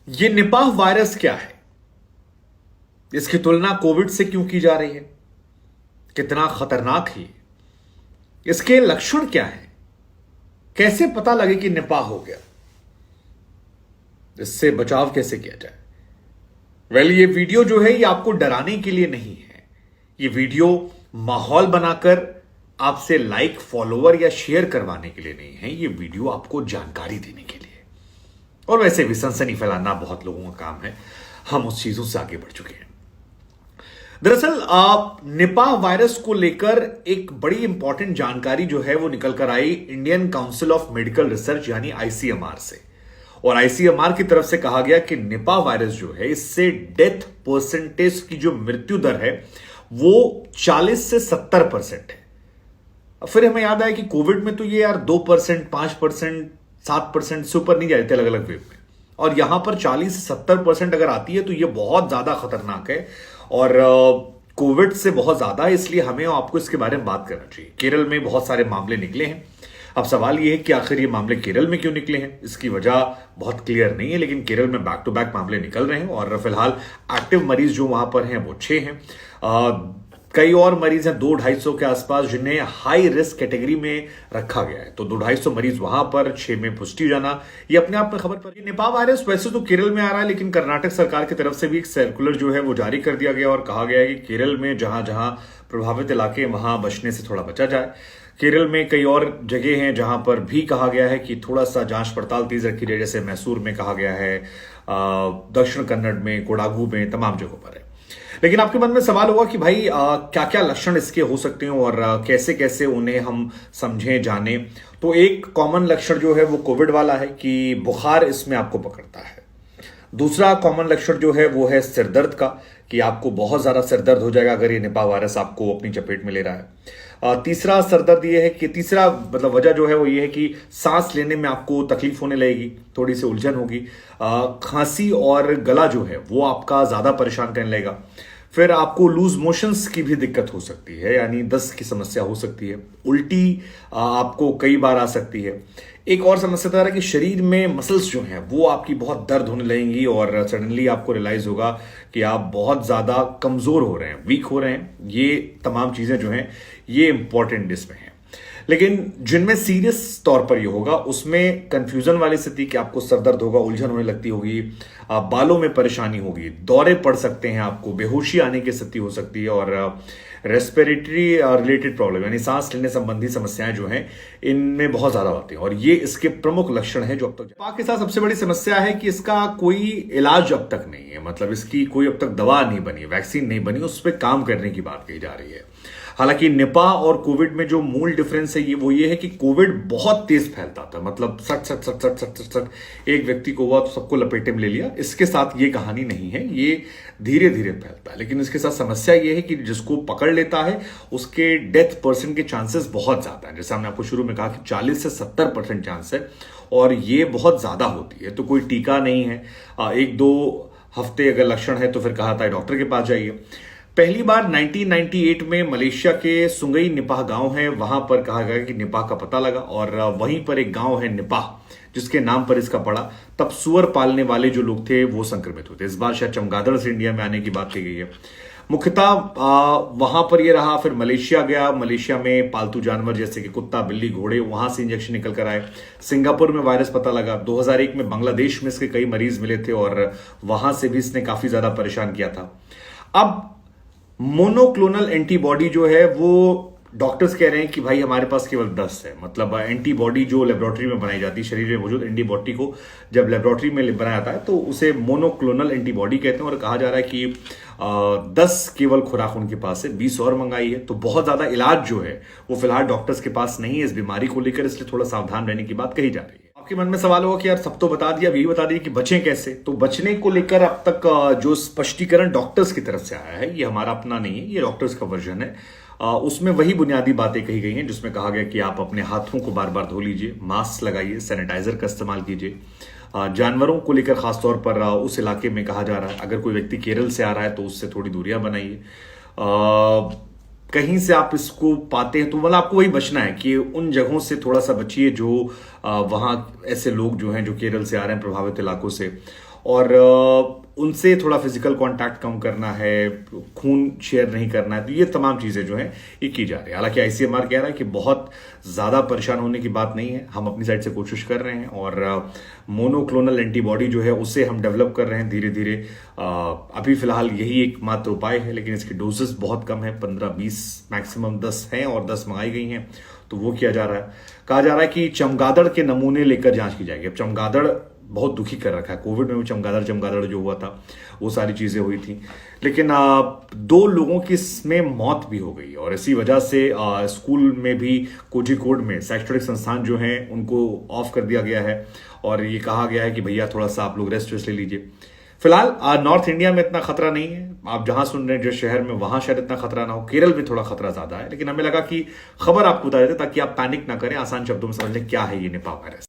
ये Nipah virus क्या है? इसकी तुलना कोविड से क्यों की जा रही है? कितना खतरनाक है? इसके लक्षण क्या हैं? कैसे पता लगे कि निपाह हो गया? इससे बचाव कैसे किया जाए? ये वीडियो जो है ये आपको डराने के लिए नहीं है। ये वीडियो माहौल बनाकर आपसे लाइक, फॉलोवर या शेयर करवाने के लिए नहीं है। ये वीडियो आपको जानकारी देने के लिए। और वैसे भी सनसनी फैलाना बहुत लोगों का काम है, हम उस चीजों से आगे बढ़ चुके हैं। दरअसल निपाह वायरस को लेकर एक बड़ी इंपॉर्टेंट जानकारी जो है वो निकल कर आई Indian council of medical research यानी आईसीएमआर से। और आईसीएमआर की तरफ से कहा गया कि निपाह वायरस जो है इससे डेथ परसेंटेज की जो मृत्यु दर है वो 40 से 70% है। फिर हमें याद आया कि कोविड में तो ये यार 2%, 5%, 7% से ऊपर नहीं जाते अलग अलग वेव में, और यहां पर 40 से 70% अगर आती है तो ये बहुत ज्यादा खतरनाक है और कोविड से बहुत ज्यादा है। इसलिए हमें आपको इसके बारे में बात करना चाहिए। केरल में बहुत सारे मामले निकले हैं। अब सवाल यह है कि आखिर ये मामले केरल में क्यों निकले हैं? इसकी वजह बहुत क्लियर नहीं है, लेकिन केरल में बैक टू बैक मामले निकल रहे हैं और फिलहाल एक्टिव मरीज जो वहां पर हैं वो 6 हैं। कई और मरीज हैं 200-250 के आसपास जिन्हें हाई रिस्क कैटेगरी में रखा गया है। तो 200-250 मरीज वहां पर, 6 में पुष्टि जाना, ये अपने आप में खबर पर। निपाह वायरस वैसे तो केरल में आ रहा है, लेकिन कर्नाटक सरकार की तरफ से भी एक सर्कुलर जो है वो जारी कर दिया गया और कहा गया है कि केरल में जहां जहां प्रभावित इलाके वहां बचने से थोड़ा बचा जाए। केरल में कई और जगह हैं जहां पर भी कहा गया है कि थोड़ा सा जांच पड़ताल तेज रखी जाए, जैसे मैसूर में कहा गया है, दक्षिण कन्नड़ में, कोडागू में, तमाम जगहों पर है। लेकिन आपके मन में सवाल होगा कि भाई क्या क्या लक्षण इसके हो सकते हैं और कैसे कैसे उन्हें हम समझें, जाने। तो एक कॉमन लक्षण जो है वो कोविड वाला है कि बुखार इसमें आपको पकड़ता है। दूसरा कॉमन लक्षण जो है वो है सिरदर्द का, कि आपको बहुत ज्यादा सिरदर्द हो जाएगा अगर ये निपाह वायरस आपको अपनी चपेट में ले रहा है। तीसरा सिरदर्द ये है कि तीसरा मतलब वजह जो है वो ये है कि सांस लेने में आपको तकलीफ होने लगेगी, थोड़ी सी उलझन होगी। खांसी और गला जो है वो आपका ज्यादा परेशान करने लगेगा। फिर आपको लूज मोशंस की भी दिक्कत हो सकती है, यानी दस्त की समस्या हो सकती है। उल्टी आपको कई बार आ सकती है। एक और समस्या तो है कि शरीर में मसल्स जो हैं वो आपकी बहुत दर्द होने लगेंगी और सडनली आपको रियलाइज होगा कि आप बहुत ज्यादा कमजोर हो रहे हैं, वीक हो रहे हैं। ये तमाम चीजें जो हैं ये इंपॉर्टेंट इसमें हैं। लेकिन जिनमें सीरियस तौर पर ये होगा उसमें कंफ्यूजन वाली स्थिति कि आपको सर दर्द होगा, उलझन होने लगती होगी, बालों में परेशानी होगी, दौरे पड़ सकते हैं, आपको बेहोशी आने की स्थिति हो सकती है और रेस्पिरेटरी रिलेटेड प्रॉब्लम यानी सांस लेने संबंधी समस्याएं जो हैं इनमें बहुत ज्यादा होती हैं और ये इसके प्रमुख लक्षण हैं जो अब तक। निपाह के साथ सबसे बड़ी समस्या है कि इसका कोई इलाज अब तक नहीं है, मतलब इसकी कोई अब तक दवा नहीं बनी, वैक्सीन नहीं बनी, उस पर काम करने की बात कही जा रही है। हालांकि निपाह और कोविड में जो मूल डिफरेंस है ये है कि कोविड बहुत तेज फैलता था, मतलब सट सट सट सट सट सट सट एक व्यक्ति को हुआ तो सबको लपेटे में ले लिया। इसके साथ ये कहानी नहीं है, ये धीरे धीरे फैलता है। लेकिन इसके साथ समस्या ये है कि जिसको पकड़ लेता है उसके डेथ परसेंट के चांसेस बहुत ज्यादा है। जैसे हमने आपको शुरू में कहा कि 40 से 70% चांस है और ये बहुत ज्यादा होती है। तो कोई टीका नहीं है। 1-2 हफ्ते अगर लक्षण है तो फिर कहा था डॉक्टर के पास जाइए। पहली बार 1998 में मलेशिया के सुंगई निपाह गांव है, वहां पर कहा गया कि निपाह का पता लगा और वहीं पर एक गांव है निपाह जिसके नाम पर इसका पड़ा। तब सुअर पालने वाले जो लोग थे वो संक्रमित हुए थे। इस बार शायद चमगादड़ से इंडिया में आने की बात कही गई है। मुख्यतः वहां पर ये रहा, फिर मलेशिया गया। मलेशिया में पालतू जानवर जैसे कि कुत्ता, बिल्ली, घोड़े, वहां से इंजेक्शन निकल कर आए। सिंगापुर में वायरस पता लगा। 2001 में बांग्लादेश में इसके कई मरीज मिले थे और वहां से भी इसने काफी ज्यादा परेशान किया था। अब मोनोक्लोनल एंटीबॉडी जो है वो डॉक्टर्स कह रहे हैं कि भाई हमारे पास केवल 10 है। मतलब एंटीबॉडी जो लेबोरेटरी में बनाई जाती है, शरीर में मौजूद एंटीबॉडी को जब लेबोरेटरी में बनाया जाता है तो उसे मोनोक्लोनल एंटीबॉडी कहते हैं और कहा जा रहा है कि 10 केवल खुराक उनके पास है, 20 और मंगाई है। तो बहुत ज्यादा इलाज जो है वो फिलहाल डॉक्टर्स के पास नहीं है इस बीमारी को लेकर, इसलिए थोड़ा सावधान रहने की बात कही जा रही है। आपके मन में सवाल होगा कि यार सब तो बता दिया, यही बता दिया कि बचें कैसे। तो बचने को लेकर अब तक जो स्पष्टीकरण डॉक्टर्स की तरफ से आया है, ये हमारा अपना नहीं है, ये डॉक्टर्स का वर्जन है। उसमें वही बुनियादी बातें कही गई हैं जिसमें कहा गया कि आप अपने हाथों को बार बार धो लीजिए, मास्क लगाइए, सैनिटाइजर का इस्तेमाल कीजिए। जानवरों को लेकर खासतौर पर उस इलाके में कहा जा रहा है अगर कोई व्यक्ति केरल से आ रहा है तो उससे थोड़ी दूरियां बनाइए। कहीं से आप इसको पाते हैं तो मतलब आपको वही बचना है कि उन जगहों से थोड़ा सा बचिए जो वहां ऐसे लोग जो हैं जो केरल से आ रहे हैं प्रभावित इलाकों से। और उनसे थोड़ा फिजिकल कांटेक्ट कम करना है, खून शेयर नहीं करना है, तो ये तमाम चीजें जो हैं ये की जा रही है। हालांकि आईसीएमआर कह रहा है कि बहुत ज्यादा परेशान होने की बात नहीं है, हम अपनी साइड से कोशिश कर रहे हैं और मोनोक्लोनल एंटीबॉडी जो है उसे हम डेवलप कर रहे हैं धीरे धीरे। अभी फिलहाल यही एकमात्र उपाय है, लेकिन इसकी डोजेस बहुत कम है, 15-20 मैक्सिमम 10 हैं और 10 मंगाई गई हैं, तो वो किया जा रहा है। कहा जा रहा है कि चमगादड़ के नमूने लेकर जांच की जाएगी। अब चमगादड़ बहुत दुखी कर रखा है, कोविड में भी चमगादड़ जो हुआ था वो सारी चीजें हुई थी, लेकिन 2 लोगों की इसमें मौत भी हो गई और इसी वजह से स्कूल में भी कोझिकोड में शैक्षणिक संस्थान जो हैं उनको ऑफ कर दिया गया है और ये कहा गया है कि भैया थोड़ा सा आप लोग रेस्ट ले लीजिए। फिलहाल नॉर्थ इंडिया में इतना खतरा नहीं है, आप जहां सुन रहे हैं जिस शहर में, वहां शायद इतना खतरा ना हो। केरल में थोड़ा खतरा ज्यादा है, लेकिन हमें लगा कि खबर आपको बता देते ताकि आप पैनिक ना करें, आसान शब्दों में समझ लें क्या है ये निपाह वायरस।